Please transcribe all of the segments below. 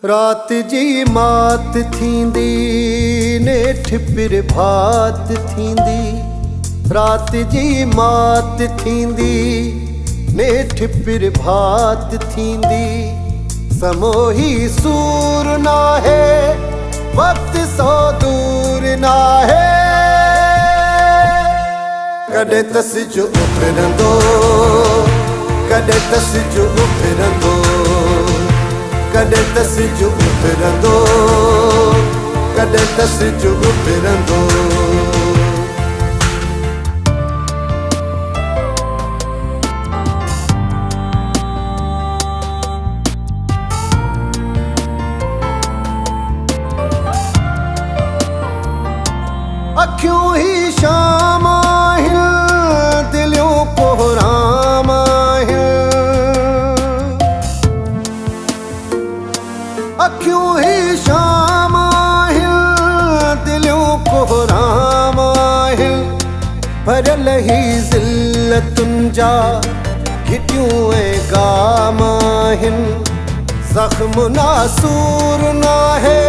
रात जी मात थींदी नेठ प्रभात थींदी। रात जी मात थींदी नेठ प्रभात थींदी। समोही सूर ना है वक्त सो दूर ना है। कॾहिं तसिजो उभिरंदो कॾहिं तसिजो उभिरंदो कॾहिं तसिजो उभिरंदो कॾहिं तसिजो उभिरंदो। अखियूं ही शाम आहिनि दिलियूं कोहराम आहिनि। अखियूं ही शाम आहिनि दिलियूं कोहराम आहिनि। भरियल ही ज़िल्लतुनि जा घिटियूं ऐं गाम आहिनि। ज़ख़्म नासूर नाहे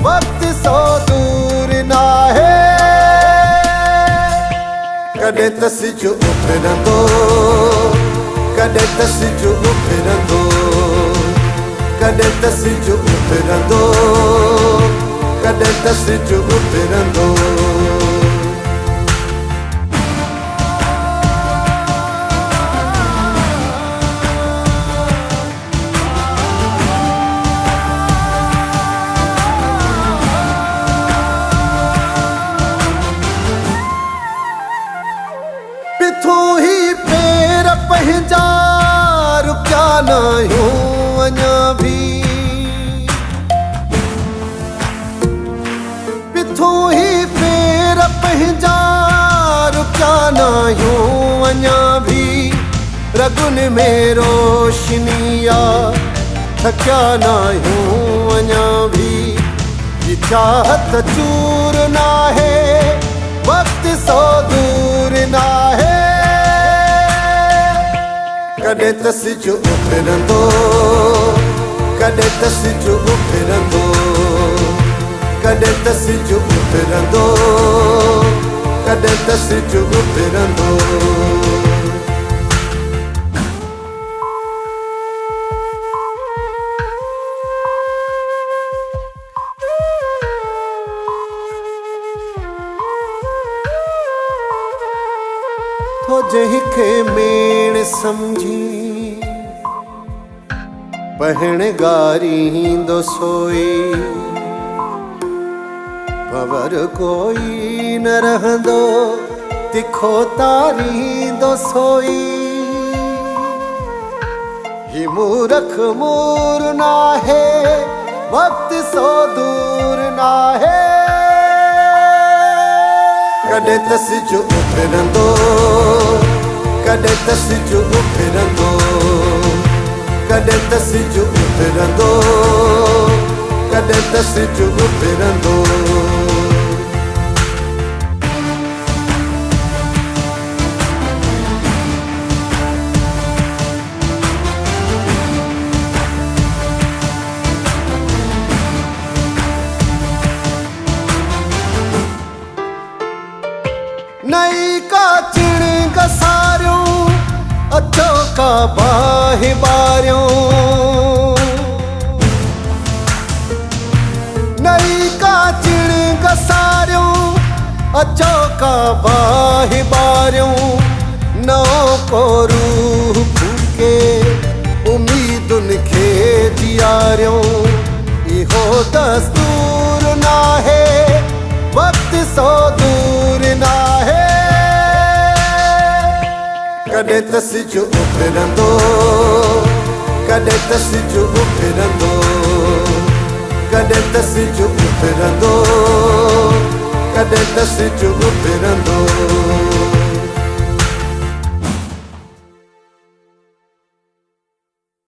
वक्त सो दूर ना है। कॾहिं तसिजो उभिरंदो कॾहिं तसिजो उभिरंदो कॾहिं तसिजो उभिरंदो कॾहिं तसिजो उभिरंदो। पिथूं ही पेर पंहिंजा रुकिया नाहियूं अञा भी। पिथूं ही पेर पंहिंजा रुकिया नाहियूं अञा भी। रगुनि में रोशनिया थकिया नाहियूं अञा भी। ये चाहत चूर ना है वक्त सो दूर ना है। कॾहिं तसिजो उभिरंदो कॾहिं तसिजो उभिरंदो कॾहिं तसिजो उभिरंदो कॾहिं तसिजो उभिरंदो। तो जंहिंखे मेण समझी पहण गारींदो सोई। भंवर कोई न रहंदो तिखो तारींदो सोई। ही मूरख मूर ना है वक्त सो दूर ना है। कॾहिं तसिजो उभिरंदो कॾहिं तसिजो उभिरंदो कॾहिं तसिजो उभिरंदो कॾहिं तसिजो उभिरंदो। नई का चिण गसारियूं अचो का बाहि बारियूं। नई का चिण गसारियूं अचो का बाहि बारियूं। नओं को रूह फूके उम्मीदुनि खे जियारियूं। इहो दस्तूर ना है वक्त सो दूर ना है। कॾहिं तसिजो उभिरंदो कॾहिं तसिजो उभिरंदो कॾहिं तसिजो उभिरंदो कॾहिं तसिजो उभिरंदो।